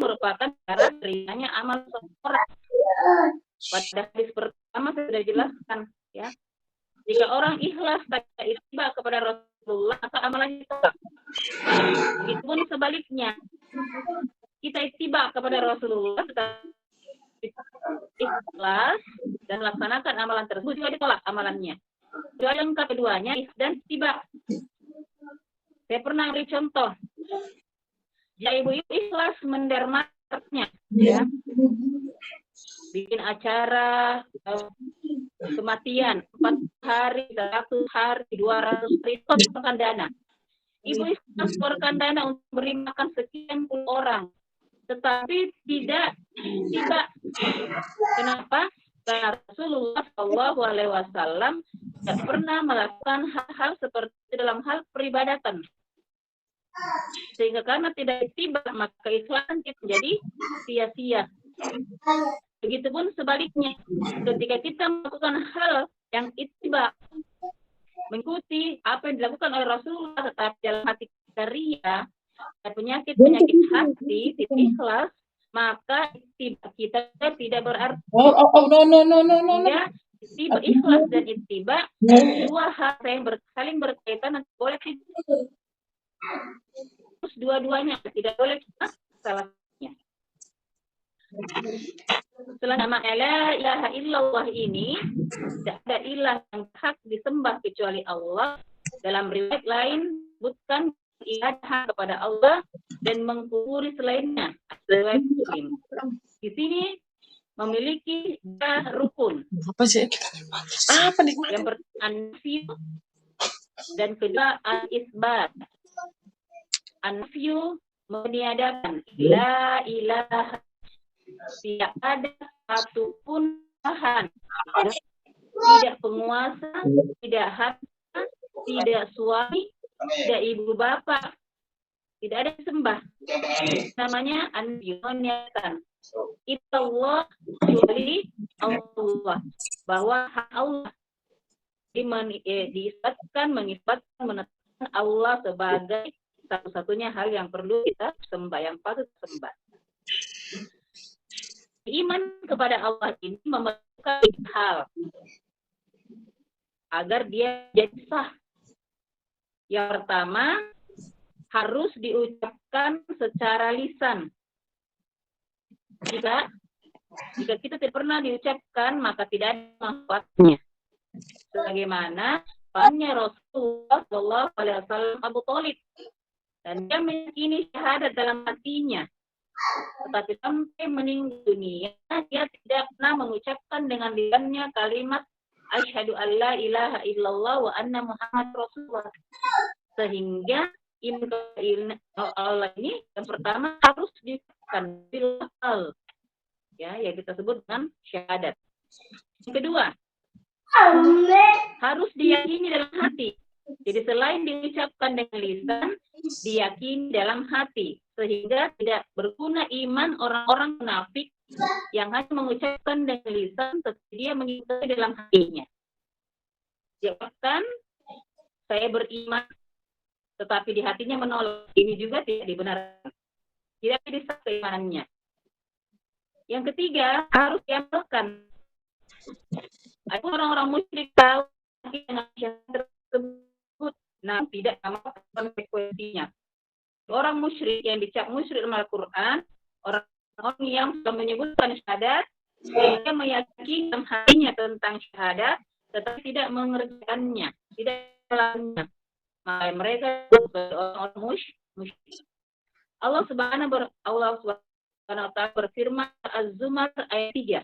merupakan cara terimanya amal seseorang. Pada hadis pertama sudah dijelaskan, ya. Jika orang ikhlas tidak ittiba kepada Rasulullah, maka amalannya tetap. Begitupun sebaliknya, kita ittiba kepada Rasulullah, tetapi ikhlas dan melaksanakan amalan tersebut juga ditolak amalannya. Yang keduanya dan ittiba. Saya pernah beri contoh. Ya, ibu-ibu ikhlas mendermatnya, ya, bikin acara kematian 4 hari, 100 hari, 200 hari, keluarkan dana. Ibu ikhlas keluarkan dana untuk beri makan sekian puluh orang, tetapi tidak. Kenapa? Karena Rasulullah SAW tidak pernah melakukan hal-hal seperti dalam hal peribadatan. Sehingga karena tidak ittiba, maka keikhlasan kita menjadi sia-sia. Begitupun sebaliknya, ketika kita melakukan hal yang ittiba, mengikuti apa yang dilakukan oleh Rasulullah, tetapi dalam hati kita ria, penyakit hati, tidak ikhlas, maka ittiba kita tidak berarti. No. Ya, ittiba, ikhlas dan ittiba dua hal yang saling berkaitan dan boleh terus dua-duanya, tidak boleh salah satunya. Setelah nama la ilaha illallah ini, tidak ada ilah yang hak disembah kecuali Allah. Dalam riwayat lain, bukan ibadah kepada Allah dan mengkufuri selainnya. Riwayat Muslim. Di sini memiliki rukun. Apa sih? Apa nih? Yang pertama an-nafyu dan kedua al-isbat. An-nafyu meniadakan la ilaha, tidak ada satupun Tuhan, tidak penguasa, tidak harta, tidak suami, tidak ibu bapak, tidak ada sembah. Namanya an-nafyu, Allah kecuali Allah, bahwa hak Allah diisbatkan, menetapkan Allah sebagai satu-satunya hal yang perlu kita sembah, yang patut sembah. Iman kepada Allah ini memerlukan hal agar dia jadi sah. Yang pertama, harus diucapkan secara lisan. Jika kita tidak pernah diucapkan, maka tidak ada manfaatnya. Sebagaimana pamannya Rasulullah SAW, Abu Thalib, dan dia meyakini syahadat dalam hatinya, tetapi sampai meninggal dunia dia tidak pernah mengucapkan dengan lisannya kalimat asyhadu alla ilaha illallah wa anna Muhammad Rasulullah. Sehingga iman Allah ini yang pertama harus diucapkan bil hal, ya, yang kita sebut dengan syahadat. Yang kedua, harus diyakini dalam hati. Jadi selain diucapkan dengan lisan, diyakini dalam hati, sehingga tidak berguna iman orang-orang munafik yang hanya mengucapkan dengan lisan, tetapi dia mengikuti dalam hatinya. Dia katakan, saya beriman, tetapi di hatinya menolak. Ini juga tidak dibenarkan, tidak disah keimanannya. Yang ketiga, harus diamalkan. Ada orang-orang musyrik tahu dengan syahadat tersebut, nah tidak amalkan konsekuensinya. Orang musyrik yang dicap musyrik dalam Al-Quran, orang yang sudah menyebutkan syahadat, dia meyakini dalam hatinya tentang syahadat, tetapi tidak mengerjakannya, tidak melakukannya. Maka mereka orang musyrik. Allah Subhanahu wa Ta'ala berfirman Az-Zumar ayat 3.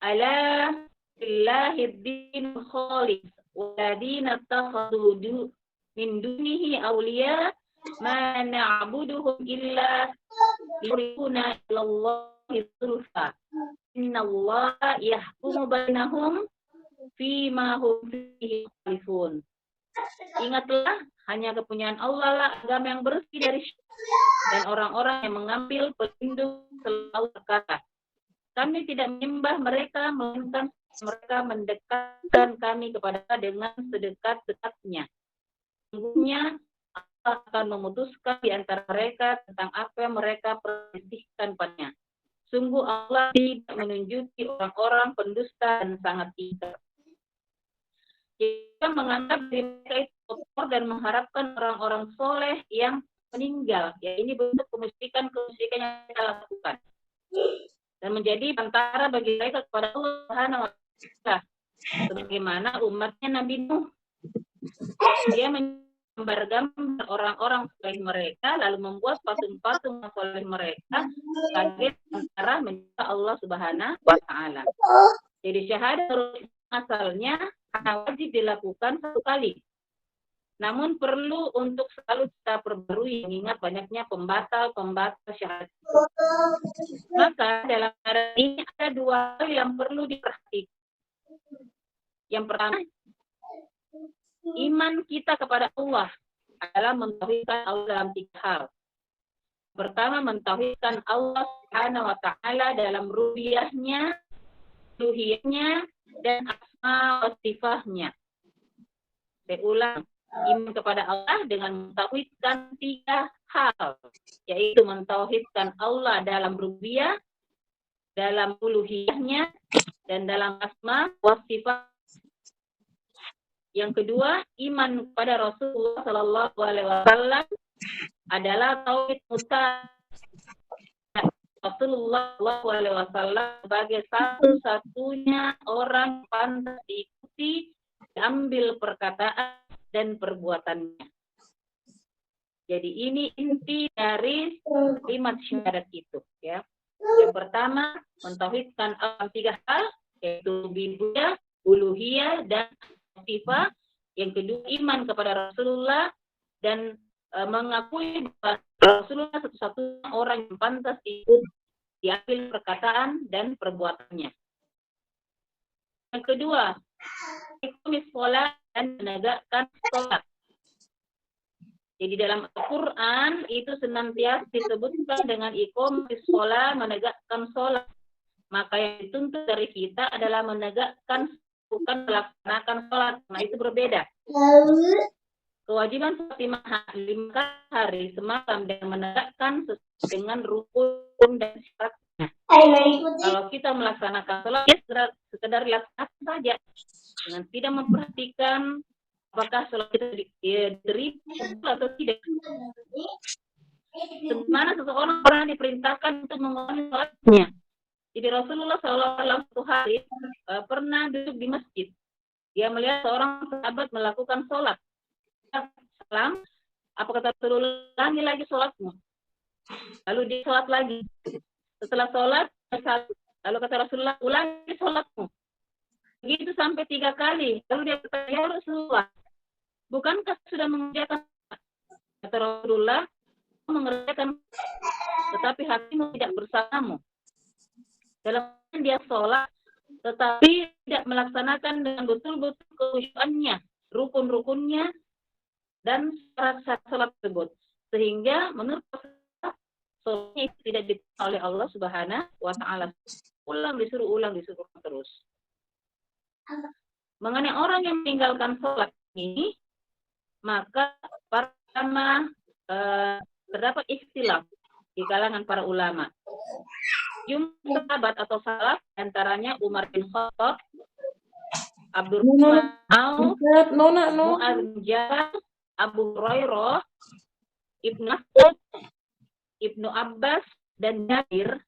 Ala billahi dinul khalis waladina takhadu min dunihi awliya ma na'buduhum illa liyurikuna ilallahi zulfa innallaha yahkumu bainahum fima hum fihi khalifun. Ingatlah, hanya kepunyaan Allah lah agama yang bersih dari syirik, dan orang-orang yang mengambil pelindung selalu berkata, kami tidak menyembah mereka, melainkan mereka mendekatkan kami kepada dengan sedekat-dekatnya. Sungguhnya akan memutuskan di antara mereka tentang apa yang mereka perselisihkan padanya. Sungguh Allah tidak menunjuki orang-orang pendusta dan sangat ingkar. Kita menganggap diri mereka itu kotor dan mengharapkan orang-orang soleh yang meninggal. Ya, ini bentuk kemusyrikan yang kita lakukan. Dan menjadi antara bagi mereka kepada Allah Subhanahu wa Ta'ala. Sebagaimana umatnya Nabi Nuh. Dia gambar-gambar orang-orang soleh mereka, lalu membuat patung-patung soleh mereka sebagai antara menyembah Allah Subhanahu wa Ta'ala. Jadi syahadat asalnya hanya wajib dilakukan satu kali. Namun perlu untuk selalu kita perbarui mengingat banyaknya pembatal syahadat. Maka dalam keadaan ini ada dua hal yang perlu diperhatikan. Yang pertama, iman kita kepada Allah adalah mentauhidkan Allah dalam tiga hal. Pertama, mentauhidkan Allah Subhanahu wa Ta'ala dalam rububiyahnya, uluhiyahnya, dan asma wa sifatnya. Saya ulang, iman kepada Allah dengan mentauhidkan tiga hal, yaitu mentauhidkan Allah dalam rububiyah, dalam uluhiyahnya, dan dalam asma wa sifat. Yang kedua, iman kepada Rasulullah Sallallahu Alaihi Wasallam adalah tauhid mutlak. Rasulullah Sallallahu Alaihi Wasallam sebagai satu-satunya orang pantas diikuti, diambil perkataan dan perbuatannya. Jadi ini inti dari kalimat syahadat itu, ya. Yang pertama, mentauhidkan Allah tiga hal, yaitu rububiyah, uluhiyah, dan sifat. Yang kedua, iman kepada Rasulullah dan mengakui bahwa Rasulullah satu-satunya orang yang pantas ikut diambil perkataan dan perbuatannya. Yang kedua, iqamis shalah dan menegakkan sholat. Jadi dalam Al-Quran itu senantiasa disebutkan dengan iqamis shalah, menegakkan sholat. Maka yang dituntut dari kita adalah menegakkan, bukan melaksanakan sholat. Nah, itu berbeda. Kewajiban sholat 5 hari semalam dan menegakkan sesuai dengan rukun dan syaratnya. Kalau kita melaksanakan sholat, ya sekedar laksanakan saja, dengan tidak memperhatikan apakah sholat itu diterima atau tidak. Semana seseorang pernah diperintahkan untuk mengulangi sholatnya. Jadi Rasulullah SAW satu hari pernah duduk di masjid. Dia melihat seorang sahabat melakukan sholat. Salam, apa kata Rasulullah? Ulangi lagi sholatmu. Lalu dia sholat lagi. Setelah sholat, lalu kata Rasulullah, ulangi sholatmu. Begitu sampai 3 kali. Lalu dia bertanya, ya Rasulullah, bukankah sudah mengerjakan? Kata Rasulullah, mengerjakan, tetapi hatimu tidak bersamamu. Dalam dia sholat, tetapi tidak melaksanakan dengan betul-betul kekhusyuannya, rukun-rukunnya, dan syarat-syarat sholat tersebut. Sehingga menurut sholatnya tidak diterima oleh Allah Subhanahu wa Ta'ala. Disuruh ulang terus. Mengenai orang yang meninggalkan sholat ini, maka pertama terdapat ikhtilaf di kalangan para ulama. Jumlah sahabat atau salaf antaranya Umar bin Khattab, Abdurrahman Auf, Mu'adz bin Jabal, Abu Hurairah, Ibnu Mas'ud, Ibnu Abbas, dan Jabir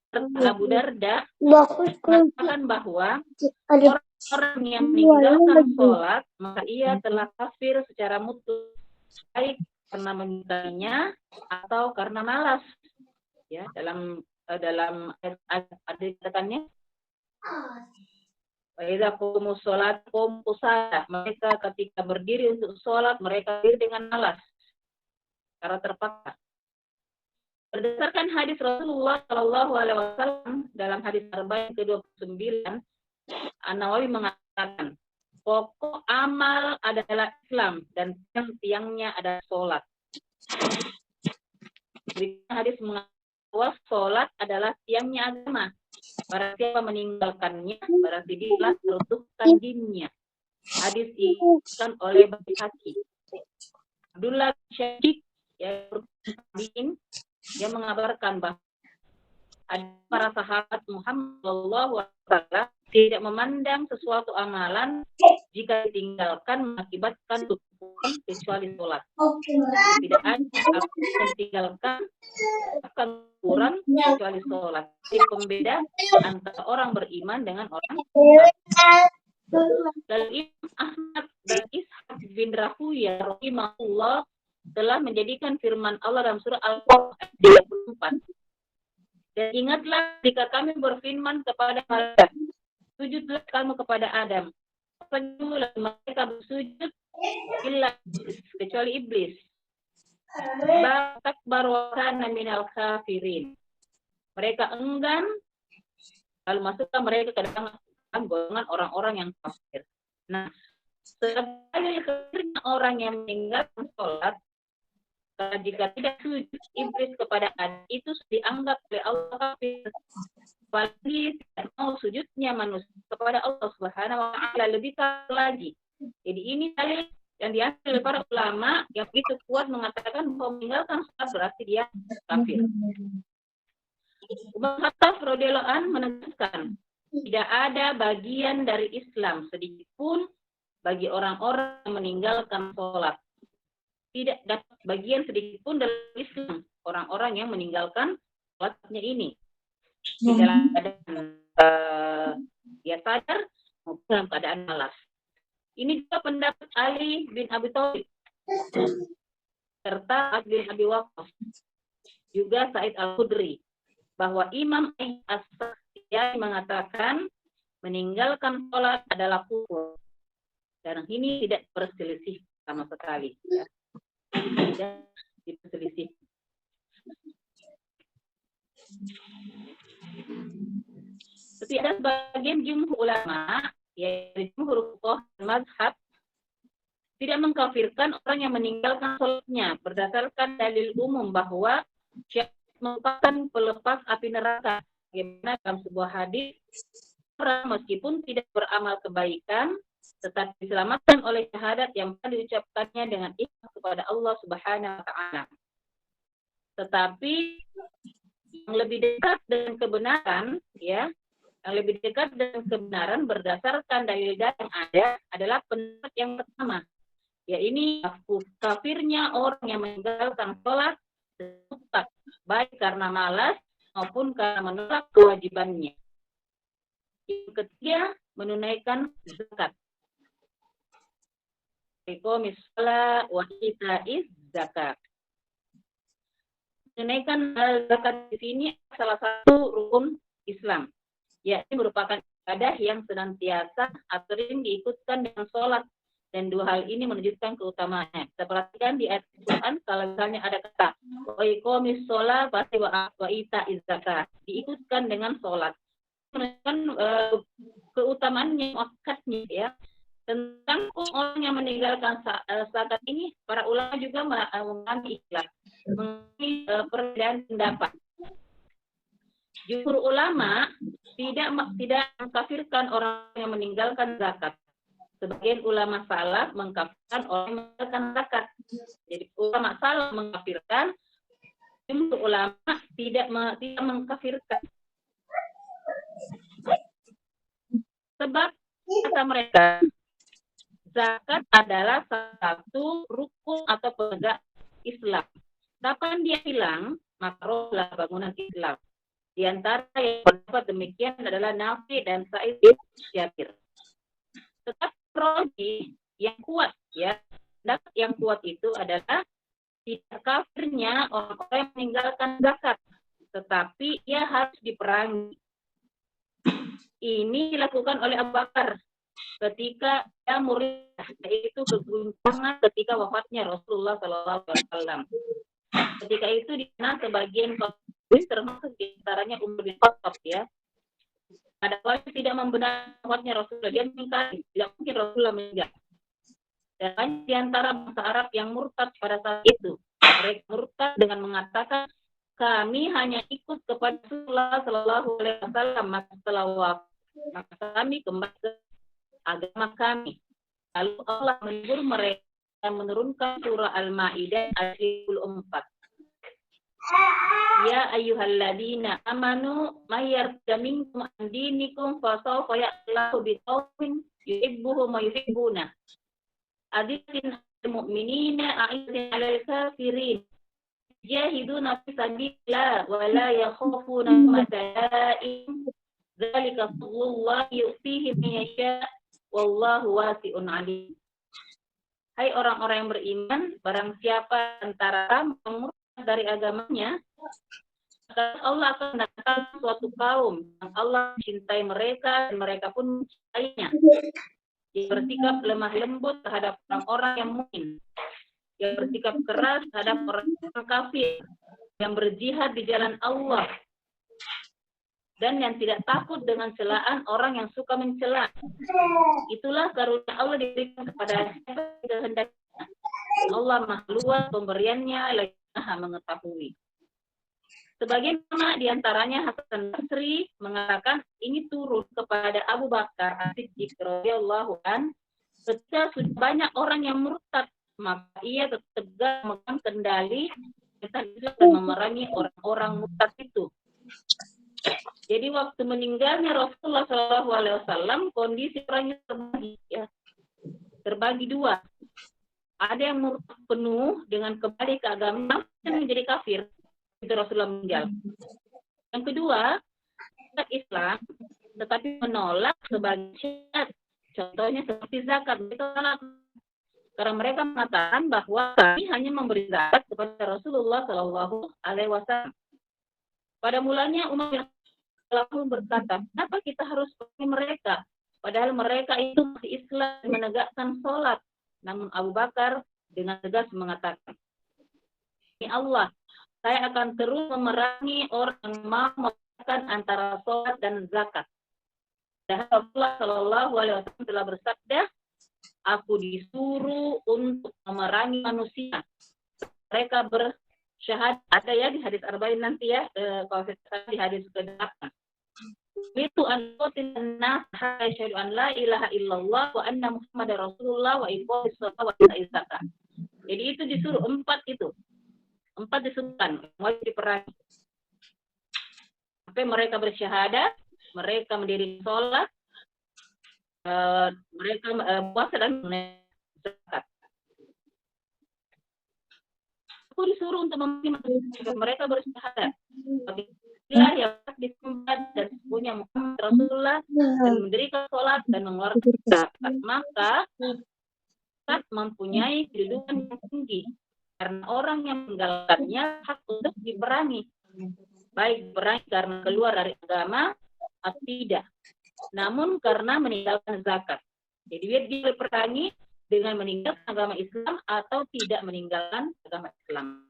serta Abu Darda mengatakan bahwa orang yang meninggalkan sholat maka ia telah kafir secara mutlak, baik karena menyukainya atau karena malas. Ya, dalam ada katakannya, mereka ketika berdiri untuk sholat mereka berdiri dengan malas karena terpaksa. Berdasarkan hadis Rasulullah Shallallahu Alaihi Wasallam dalam hadis Arba'in ke-29, An-Nawawi mengatakan pokok amal adalah Islam dan tiang-tiangnya adalah sholat. Berikutnya hadis mengatakan bahwa sholat adalah tiangnya agama. Barang siapa meninggalkannya, berarti dia telah meruntuhkan dinnya. Hadis dikutip oleh Baihaqi. Abdullah Syafiq yang mengabarkan bahwa ada para sahabat Muhammad SAW tidak memandang sesuatu amalan jika ditinggalkan mengakibatkan kekufuran kecuali sholat. Tidak ada yang ditinggalkan akan kekufuran kecuali sholat. Jadi pembeda antara orang beriman dengan orang kafir. Lalu Imam Ahmad dan Ishaq bin Rahuya rahimahullah telah menjadikan firman Allah dalam surah Al-Qur'an 34. Dan ingatlah jika kami berfirman kepada malaikat, sujudlah kamu kepada Adam. Lalu mereka bersujud illa kecuali iblis. Takbar wa kana minal kafirin. Mereka enggan, lalu masuklah mereka ke dalam golongan orang-orang yang kafir. Nah, sebagai kafirnya orang yang meninggalkan sholat, jika tidak sujud iblis kepada Adam, itu dianggap oleh Allah kafir. Apalagi tidak mau sujudnya manusia kepada Allah Subhanahu wa Ta'ala, lebih lagi. Jadi ini dalil yang diambil oleh para ulama yang begitu kuat mengatakan bahwa meninggalkan sholat berarti dia kafir. Umar Khattab radhiyallahu anhu menegaskan, tidak ada bagian dari Islam sedikit pun bagi orang-orang yang meninggalkan sholat. Tidak dapat bagian sedikit pun dalam Islam orang-orang yang meninggalkan sholatnya ini. Di dalam keadaan dia sadar maupun dalam keadaan malas. Ini juga pendapat Ali bin Abi Thalib serta Sa'ad bin Abi Waqqas, juga Sa'id Al-Khudri, bahwa Imam As-Syafi'i mengatakan meninggalkan sholat adalah kufur. Dan ini tidak berselisih sama sekali. Ya. Tidak berselisih. Tapi ada sebagian jumhur ulama, yaitu jumhur fuqaha mazhab, tidak mengkafirkan orang yang meninggalkan sholatnya berdasarkan dalil umum bahwa syirik merupakan pelepas api neraka. Bagaimana dalam sebuah hadis, orang meskipun tidak beramal kebaikan, tetapi diselamatkan oleh syahadat yang pernah diucapkannya dengan ikhlas kepada Allah Subhanahu wa Ta'ala. Tetapi yang lebih dekat dengan kebenaran, ya, yang lebih dekat dengan kebenaran berdasarkan dalil-dalil yang ada adalah pendapat yang pertama, ya ini kafirnya orang yang meninggalkan sholat mutlak, baik karena malas maupun karena menolak kewajibannya. Yang ketiga, menunaikan zakat. Iqamis shalah wa ita'iz zakat. Menunaikan zakat di sini salah satu rukun Islam. Ya, ini merupakan ibadah yang senantiasa atau sering diikutkan dengan sholat. Dan dua hal ini menunjukkan keutamaannya. Kita perhatikan di ayat Al-Quran, kalau misalnya ada kata wa iqamis shalah pasti wa ita'iz zakat, diikutkan dengan sholat. Menunjukkan keutamaannya, wakatnya, ya. Tentang orang yang meninggalkan zakat ini, para ulama juga mengalami ikhlas, mengalami perbedaan pendapat. Jumhur ulama tidak mengkafirkan orang yang meninggalkan zakat. Sebagian ulama salaf mengkafirkan orang yang meninggalkan zakat. Jadi ulama salaf mengkafirkan, jumhur ulama tidak mengkafirkan. Sebab kata mereka, zakat adalah salah satu rukun atau penegak Islam. Kapan dia hilang, maka rohlah bangunan Islam. Di antara yang berpendapat demikian adalah Nafi dan Sa'id bin Jabir. Tetapi roji yang kuat, ya, pendapat yang kuat itu adalah tidak kafirnya orang-orang yang meninggalkan zakat, tetapi ia harus diperangi. Ini dilakukan oleh Abu Bakar ketika dia murid, yaitu keguncangan ketika wafatnya Rasulullah SAW. Ketika itu di mana sebagian kaum termasuk diantaranya Umar bin Khattab, ya. Ada orang yang tidak membenarkan wafatnya Rasulullah, dia mengingkari, tidak mungkin Rasulullah meninggal. Dan banyak di antara bangsa Arab yang murtad pada saat itu. Mereka murtad dengan mengatakan, kami hanya ikut kepada Rasulullah SAW, maka setelah wafat, maka kami kembali ke agama kami. Lalu Allah menegur mereka menurunkan surah Al-Maidah ayat 54. Ya ayyuhalladzina amanu may yartadda minkum an dinikum fasawfa ya'tillahu biqaumin yuhibbuhum wa yuhibbuna. Adillatin 'alal mu'minina a'izzatin 'alal kafirin. Jahiduna fi sabilillah wa la yakhafuna mata'in. Dzalika fadlullahi yu'tihi man yasha' wallahu wasi'un 'alim. Hai orang-orang yang beriman, barang siapa antara kamu yang murtad dari agamanya, maka Allah akan mendatangkan suatu kaum yang Allah mencintai mereka dan mereka pun mencintainya. Yang bersikap lemah lembut terhadap orang-orang yang mukmin, yang bersikap keras terhadap orang-orang kafir, yang berjihad di jalan Allah, dan yang tidak takut dengan celaan orang yang suka mencela. Itulah karunia Allah diberikan kepada siapa yang kehendaknya. Allah Maha Luas pemberiannya, lagi Maha mengetahui. Sebagian ulama diantaranya Hasan Basri mengatakan ini turun kepada Abu Bakar As-Siddiq radhiyallahu an ketika sudah banyak orang yang murtad, maka ia tetap tegar memegang kendali dan memerangi orang-orang murtad itu. Jadi waktu meninggalnya Rasulullah SAW, kondisi orangnya terbagi dua. Ada yang murtad penuh dengan kembali ke agama dan menjadi kafir. Itu Rasulullah meninggal. Yang kedua, Islam tetapi menolak sebagai syarat. Contohnya seperti zakat. Karena mereka mengatakan bahwa kami hanya memberi zakat kepada Rasulullah SAW. Pada mulanya Umar bin Khattab berkata, kenapa kita harus pakai mereka? Padahal mereka itu masih Islam menegakkan sholat. Namun Abu Bakar dengan tegas mengatakan, ini Allah, saya akan terus memerangi orang yang mau membedakan antara sholat dan zakat. Dan Rasulullah SAW telah bersabda, aku disuruh untuk memerangi manusia. Mereka bersyahadat, ada ya di hadis Arba'in nanti ya, kalau saya di hadis ke-8. Itu an-qatil nas hasyhadu an la ilaha illallah wa anna muhammadar rasulullah wa iqamis shalah wa ita'iz zakat. Jadi itu disuruh 4 itu. 4 disebutkan wajib diperangi. Sampai mereka bersyahadat, mereka mendirikan sholat, mereka puasa dan zakat. Aku disuruh untuk memerangi mereka bersyahadat. Bila yang disembah dan punya Muhammad Rasulullah dan mendirikan sholat dan mengeluarkan zakat, maka zakat mempunyai kedudukan yang tinggi karena orang yang meninggalkannya hak untuk diperangi, baik diperangi karena keluar dari agama atau tidak, namun karena meninggalkan zakat. Jadi dia diperangi dengan meninggalkan agama Islam atau tidak meninggalkan agama Islam.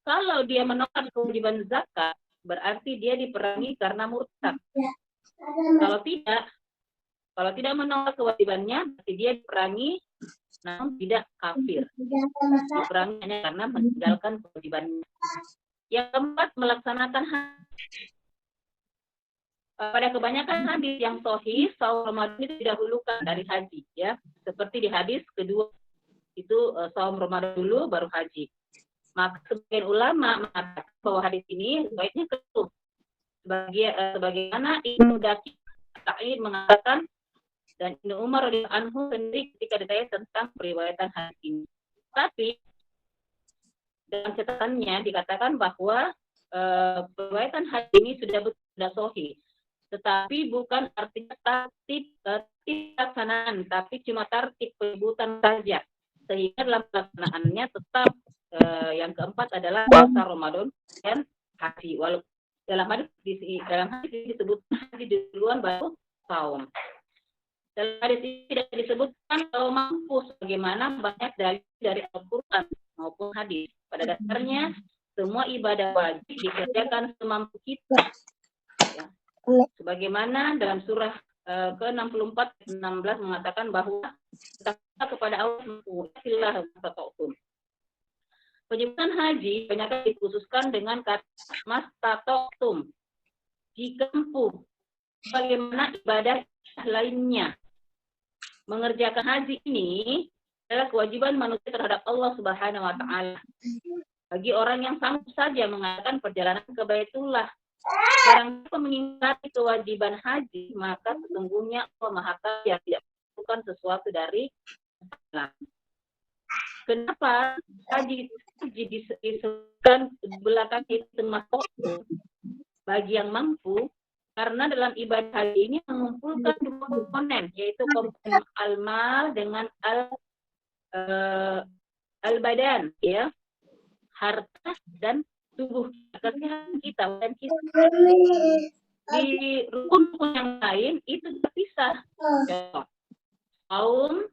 Kalau dia menolak kewajiban zakat, berarti dia diperangi karena murtad. Kalau tidak menolak kewajibannya, berarti dia diperangi namun tidak kafir. Diperangi hanya karena meninggalkan kewajibannya. Yang keempat, melaksanakan haji. Pada kebanyakan hadis yang sahih, saum Ramadan itu didahulukan dari haji, ya. Seperti di hadis kedua itu saum Ramadan dulu baru haji. Maka sebagian ulama mengatakan bahwa hadis ini baiknya ketuh. Sebagaimana Ibnu Daqiq Al-Aid mengatakan dan Ibnu Umar radhiyallahu anhu sendiri ketika ditanya tentang periwayatan hadis ini. Tapi dalam catatannya dikatakan bahwa periwayatan hadis ini sudah sahih. Tetapi bukan artinya tertib pelaksanaan, tapi cuma tertib penyebutan saja. Sehingga dalam pelaksanaannya tetap yang keempat adalah puasa Ramadan dan haji. Walaupun dalam hadis disebutkan haji duluan baru saum. Dalam hadis ini tidak disebutkan kalau mampu sebagaimana banyak dari Al-Quran maupun hadis. Pada dasarnya semua ibadah wajib dikerjakan semampu kita. Ya. Sebagaimana dalam surah ke-64 16 mengatakan bahwa kita kepada Allah penyebutan haji banyak dikhususkan dengan kata mastata'tum, jika mampu. Bagaimana ibadah lainnya? Mengerjakan haji ini adalah kewajiban manusia terhadap Allah Subhanahu wa taala. Bagi orang yang sanggup saja mengadakan perjalanan ke Baitullah, barang siapa mengingkari kewajiban haji, maka sesungguhnya Allah Maha Kaya tidak melakukan sesuatu dari Islam. Kenapa haji disebutkan belakang itu termasuk bagi yang mampu? Karena dalam ibadah haji ini mengumpulkan dua komponen, yaitu komponen al-mal dengan al-badan, ya, harta dan tubuh, kesehatan kita dan kita. Di rukun yang lain itu terpisah. Contoh, saum,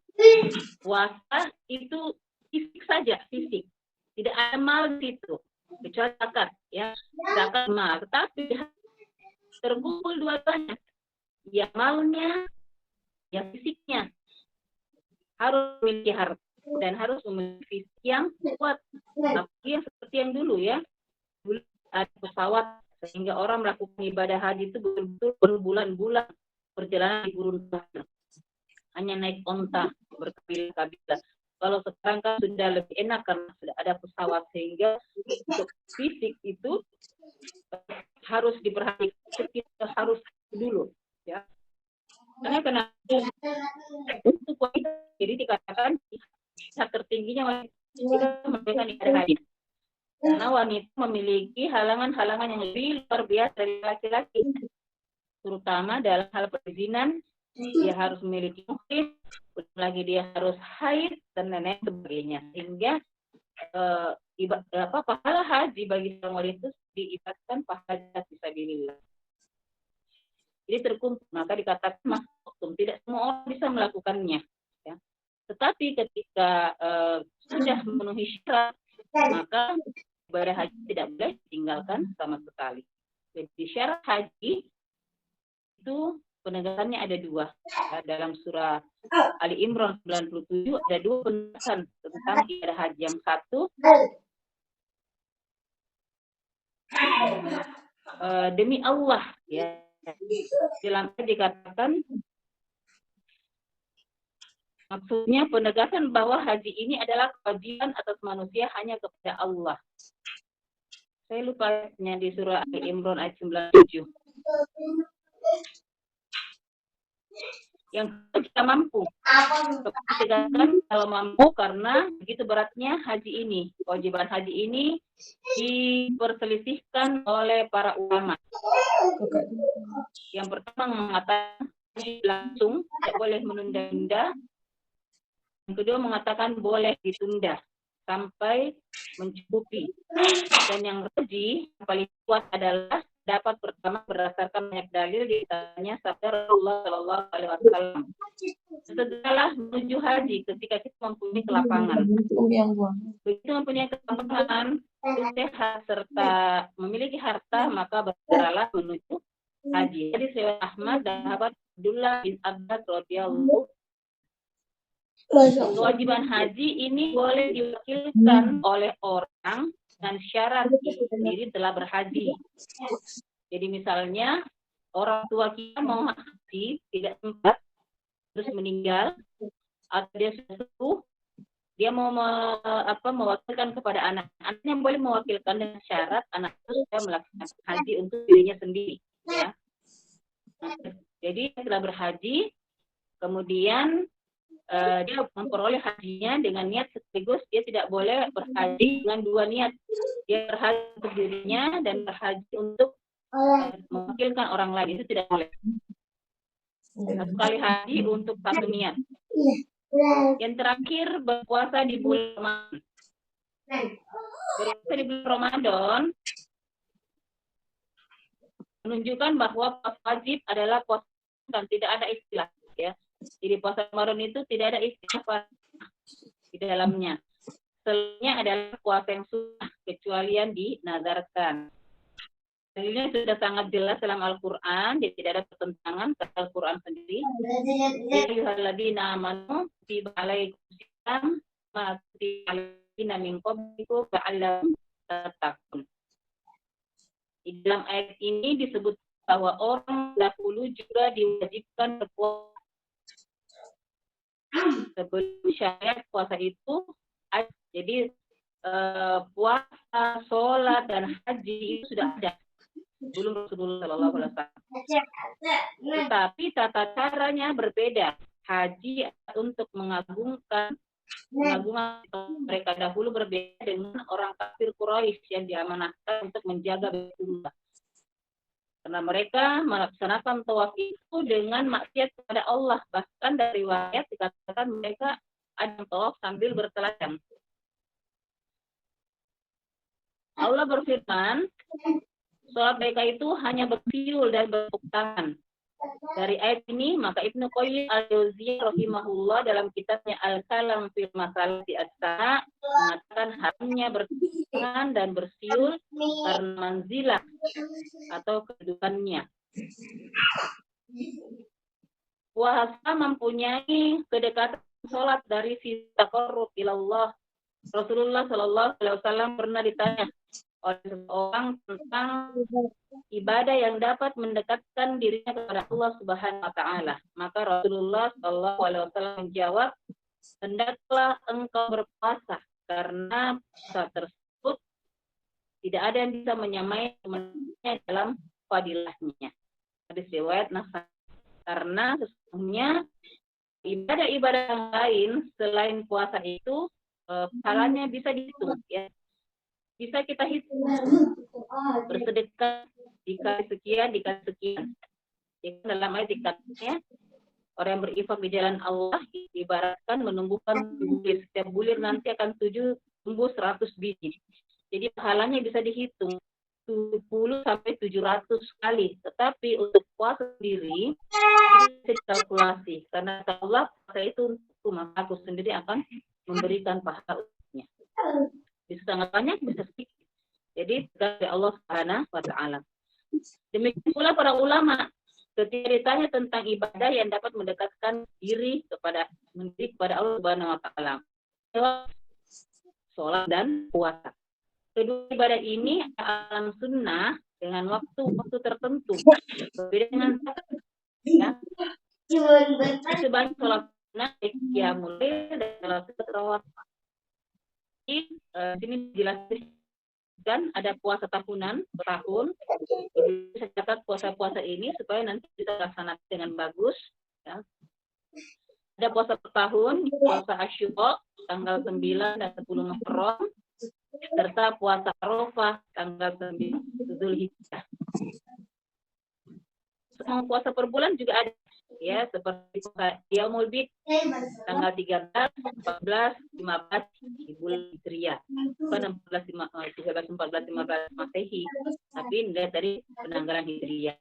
puasa itu fisik saja, fisik. Tidak ada mal di situ, kecuali zakat, ya, zakat mal. Tetapi terkumpul dua-duanya, yang malnya, yang fisiknya. Harus memiliki harta dan harus memiliki fisik yang kuat. Apalagi yang seperti yang dulu, ya. Dulu ada pesawat sehingga orang melakukan ibadah haji itu betul-betul berbulan-bulan perjalanan di gurun pasir. Hanya naik onta berkabilah-kabilah. Kalau sekarang kan sudah lebih enak karena sudah ada pesawat, sehingga untuk fisik itu harus diperhatikan, kita harus dulu, ya. Karena untuk wanita, jadi dikatakan hak tertingginya wanita mereka ibadah haji. Karena wanita memiliki halangan-halangan yang lebih luar biasa dari laki-laki, terutama dalam hal perizinan. Dia harus memiliki muhrim, lagi dia harus haid dan lain sebagainya, sehingga pahala haji bagi seorang wanita diibaratkan pahala fisabilillah. Jadi terkumpul, maka dikatakan masuk, tidak semua orang bisa melakukannya, ya. Tetapi ketika sudah memenuhi syarat, maka ibadah haji tidak boleh ditinggalkan sama sekali. Jadi syarat haji itu penegasannya ada dua. Ya, dalam surah Ali Imran 97 ada dua penegasan tentang ibadah haji. Yang satu, demi Allah, ya. Dalam ayat dikatakan, maksudnya penegasan bahwa haji ini adalah kewajiban atas manusia hanya kepada Allah. Saya lupa ayatnya di surah Ali Imran ayat 97. Yang kita mampu. Dikatakan kalau mampu karena begitu beratnya haji ini. Kewajiban haji ini diperselisihkan oleh para ulama. Yang pertama mengatakan langsung, tidak boleh menunda-nunda. Yang kedua mengatakan boleh ditunda sampai mencukupi. Dan yang rajih paling kuat adalah dapat pertama berdasarkan banyak dalil, di antaranya sabda Rasulullah Shallallahu Alaihi Wasallam. Setelah menuju haji, ketika kita mempunyai kelapangan, begitu mempunyai kelapangan, sehat serta memiliki harta, maka bersegeralah menuju haji. Jadi Syekh Ahmad dan sahabat Abdullah bin Abbas radhiyallahu. Kewajiban haji ini boleh diwakilkan oleh orang dengan syarat sendiri telah berhaji. Jadi misalnya orang tua kita mau haji tidak sempat terus meninggal, atau dia sudah sepuh, dia mau mewakilkan kepada anak-anaknya, boleh mewakilkan dengan syarat anak itu sudah melakukan haji untuk dirinya sendiri, ya. Jadi setelah berhaji, kemudian dia memperoleh hajinya dengan niat sekaligus. Dia tidak boleh berhaji dengan dua niat. Dia berhaji untuk dirinya dan berhaji untuk mewakilkan orang lain. Itu tidak boleh. Satu kali haji untuk satu niat. Yang terakhir, berpuasa di bulan Ramadan. Berpuasa di bulan Ramadan menunjukkan bahwa puasa wajib adalah puasa dan tidak ada istilah, ya. Jadi puasa Ramadan itu tidak ada istilah di dalamnya. Selanjutnya adalah puasa yang sunnah, kecuali yang dinazarkan. Dalilnya sudah sangat jelas dalam Al-Quran, jadi tidak ada pertentangan ke Al-Quran sendiri. Ya ayyuhalladzina amanu kutiba alaikumusiyam ma kutiba alalladzina min qablikum la'allakum tattaqun. Di dalam ayat ini disebut bahwa orang dahulu juga diwajibkan berpuasa Sebelum syariat puasa itu, jadi puasa, sholat, dan haji itu sudah ada sebelum Rasulullah Shallallahu Alaihi Wasallam. Tetapi tata caranya berbeda. Haji untuk mengagungkan mereka dahulu berbeda dengan orang kafir Quraisy yang diamanahkan untuk menjaga Baitullah. Karena mereka melaksanakan tawaf itu dengan maksiat kepada Allah. Bahkan dari riwayat dikatakan mereka ada tawaf sambil bertelanjang. Allah berfirman, sholat mereka itu hanya bersiul dan bertepuk tangan. Dari ayat ini, maka Ibnu Qayyim al-Jauziyah rahimahullah dalam kitabnya Al-Kalam fil Masalati As-Sa' mengatakan haramnya bertepuk tangan dan bersiul karena manzilah atau kedudukannya. Puasa mempunyai kedekatan sholat dari sisi taqarrub ilallah. Rasulullah Shallallahu Alaihi Wasallam pernah ditanya oleh seseorang tentang ibadah yang dapat mendekatkan dirinya kepada Allah Subhanahu Wa Taala. Maka Rasulullah Shallallahu Alaihi Wasallam menjawab, hendaklah engkau berpuasa karena puasa tersebut tidak ada yang bisa menyamai temannya dalam fadilahnya. Hadis riwayat Nasai. Karena sesungguhnya ibadah-ibadah yang lain selain puasa itu pahalanya bisa dihitung, ya. Bisa kita hitung. Bersedekah dikali sekian, dikali sekian. Jadi dalam ayat dikatakannya, orang yang berinfak di jalan Allah ibaratkan menumbuhkan bulir. Setiap bulir nanti akan tumbuh 100 biji. Jadi pahalanya bisa dihitung 70 sampai 700 kali. Tetapi untuk puasa sendiri itu bisa dikalkulasi. Karena Allah puasa itu untukku, maka aku sendiri akan memberikan pahala untuknya. Bisa sangat banyak, bisa sedikit. Jadi dari Allah Subhanahu Wa Taala. Demikian pula para ulama ketika ditanya tentang ibadah yang dapat mendekatkan diri kepada Allah Subhanahu Wa Taala, sholat dan puasa. Kedua ibadah ini alam sunnah dengan waktu tertentu. Berbeda dengan ya. Sebanyak sholat sunnah, qiyamul lail dan sholat tarawih. Di sini dijelaskan ada puasa tahunan bertahun. Bisa catat puasa-puasa ini supaya nanti kita laksanakan dengan bagus. Ya. Ada puasa per tahun, puasa Asyura tanggal 9 dan 10 Muharram, serta puasa Arafah tanggal 9 Zulhijjah. Semua puasa per bulan juga ada, ya, seperti puasa Yaumul Bid tanggal 13, 14, 15 di bulan Hijriah. Bukan 13, 14, 15 Masehi, tapi dilihat dari penanggalan Hijriah.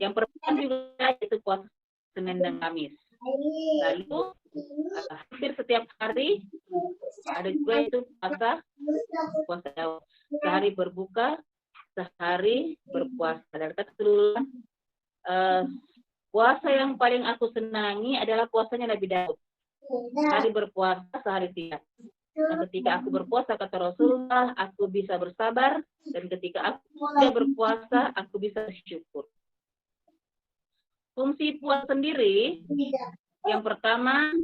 Yang per bulan juga itu puasa Senin dan Kamis. Lalu hampir setiap hari ada juga itu puasa Daud. Sehari berbuka, sehari berpuasa. Dan kata Rasulullah, puasa yang paling aku senangi adalah puasanya Nabi Daud. Sehari berpuasa, sehari tidak. Dan ketika aku berpuasa, kata Rasulullah, aku bisa bersabar. Dan ketika aku tidak berpuasa, aku bisa bersyukur. Fungsi puasa sendiri, yang pertama,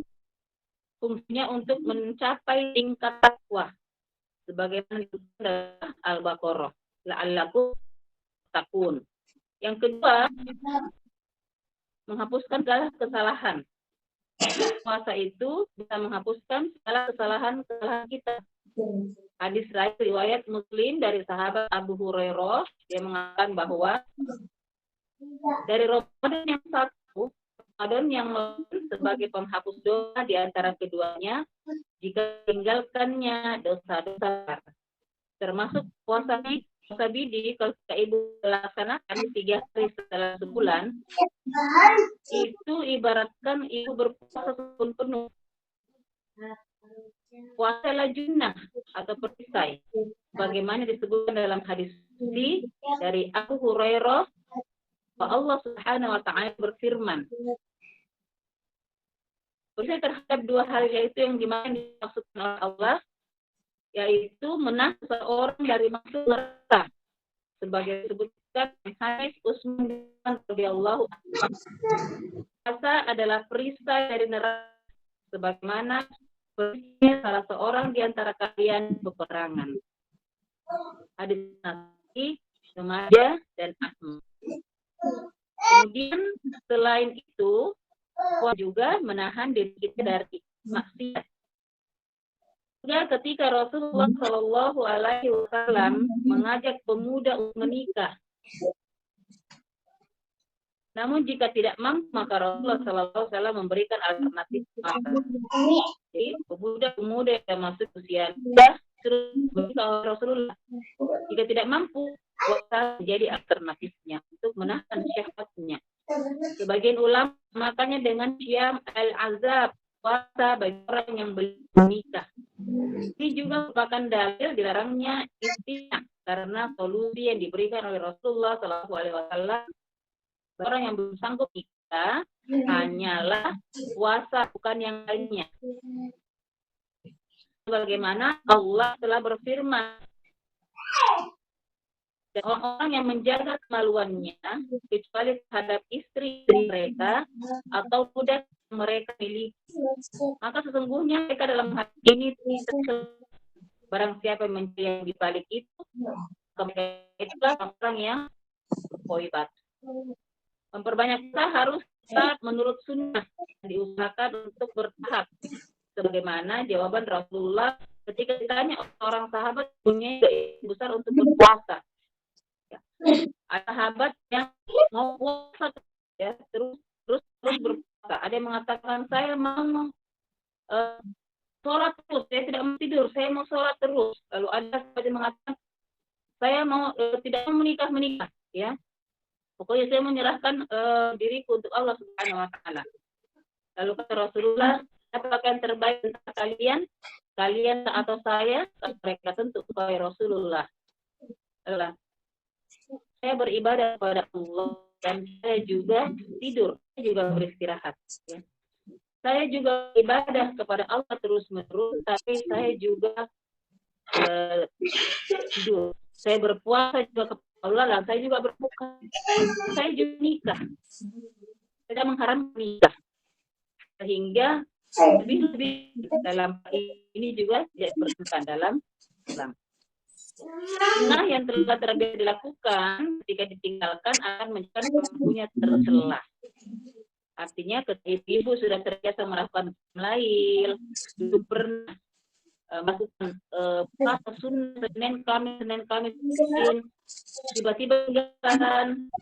fungsinya untuk mencapai tingkat takwa. Sebagaimana disebutkan dalam Al-Baqarah. La'allakum tattaqun. Yang kedua, menghapuskan segala kesalahan. Puasa itu bisa menghapuskan segala kesalahan kita. Hadis lain riwayat Muslim dari sahabat Abu Hurairah, dia mengatakan bahwa dari Ramadan yang satu, Ramadan yang lain sebagai penghapus dosa di antara keduanya, jika tinggalkannya dosa-dosa, termasuk puasa bidi, kalau ibu melaksanakan 3 hari setelah sebulan, itu ibaratkan ibu berpuasa setahun penuh. Puasa adalah junnah atau perisai, bagaimana disebutkan dalam hadis dari Abu Hurairah, Allah Subhanahu Wa Taala berfirman, perisai terhadap 2 hal yaitu yang dimana dimaksudkan oleh Allah, yaitu menahan seorang dari masuk neraka, sebagai disebutkan hadis Utsman radhiyallahu anhu. Puasa adalah perisai dari neraka sebagaimana sepertinya salah seorang di antara kalian peperangan. Hadis Nasa'i, Ibnu Majah, dan Ahmad. Kemudian selain itu, puasa juga menahan diri kita dari maksiat. Ya, ketika Rasulullah Shallallahu Alaihi Wasallam mengajak pemuda untuk menikah, namun jika tidak mampu, maka Rasulullah Shallallahu Alaihi Wasallam memberikan alternatif puasa. Jadi pemuda-pemuda yang masuk usia muda suruh menikah Rasulullah. Jika tidak mampu, puasa menjadi alternatifnya untuk menahan syahwatnya. Sebagian ulama makanya dengan syam al-azab, puasa bagi orang yang belum menikah. Ini juga merupakan dalil dilarangnya istimna karena solusi yang diberikan oleh Rasulullah SAW orang yang belum sanggup nikah hanyalah puasa, bukan yang lainnya. Bagaimana Allah telah berfirman, dan orang-orang yang menjaga kemaluannya kecuali terhadap istri mereka atau budak mereka miliki, maka sesungguhnya mereka dalam hati ini barang siapa yang mencari di balik itu, mereka itulah orang yang poibat. Memperbanyak kita harus saat menurut sunnah, diusahakan untuk bertahap. Sebagaimana jawaban Rasulullah ketika ditanya orang sahabat punya ide besar untuk berpuasa. Ya. Ada sahabat yang mau puasa ya, terus berpuasa. Ada yang mengatakan saya mau sholat terus, saya tidak mau tidur, saya mau sholat terus. Lalu ada sahabat yang mengatakan saya mau tidak mau menikah, ya. Pokoknya saya menyerahkan diriku untuk Allah Subhanahu Wa Taala. Lalu kata Rasulullah, apakah yang terbaik antara kalian atau saya? Mereka tentu kepada Rasulullah. Lalu, saya beribadah kepada Allah dan saya juga tidur, saya juga beristirahat. Ya. Saya juga ibadah kepada Allah terus-menerus, tapi saya juga tidur. Saya berpuasa juga kepada Allah, dan saya juga berbuka. Saya juga nikah. Saya mengharamkan nikah. Sehingga lebih dalam ini juga tidak bertentangan dalam Islam. Nah, yang telah terbiasa dilakukan ketika ditinggalkan akan menjadi pelakunya tercela. Artinya ketika ibu sudah terbiasa melakukan lail, dulu pernah melakukan puasa sunnah Senin Kamis, tiba-tiba tinggalkan,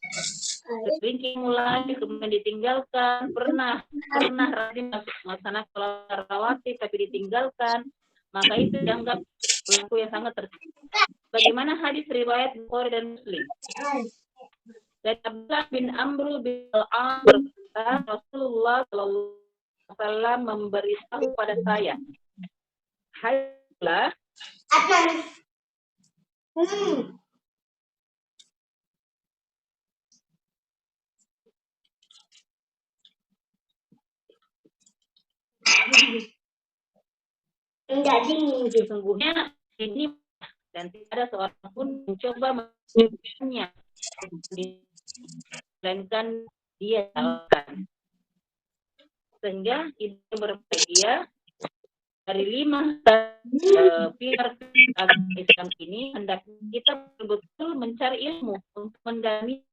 ringking mulai, kemudian ditinggalkan, pernah rajin melaksanakan sholat rawatib tapi ditinggalkan, maka itu dianggap pelaku yang sangat tercela. Bagaimana hadis riwayat Bukhari dan Muslim. Dan Abdullah bin Amr bin Al-As berkata, Rasulullah SAW memberitahu pada saya, Hailah, sesungguhnya ini dan tidak ada seorang pun mencoba menyembuhkannya, melainkan dia salahkan. Sehingga itu berbahagia dari 5 pilar agama Islam ini, hendaknya kita betul-betul mencari ilmu untuk mendalami.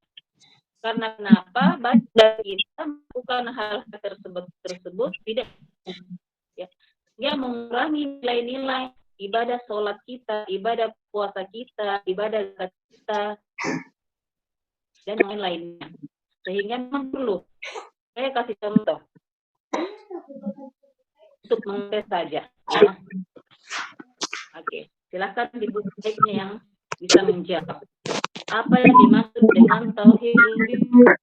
Karena kenapa? Banyak dari kita melakukan hal tersebut tidak ya, dia mengurangi nilai-nilai ibadah sholat kita, ibadah puasa kita, ibadah zakat kita, dan lain-lainnya. Sehingga memang perlu. Saya kasih contoh untuk mengetes saja. Ya. Oke, silakan dibuka baiknya yang bisa menjawab. Apa yang dimaksud dengan tauhid rububiyah?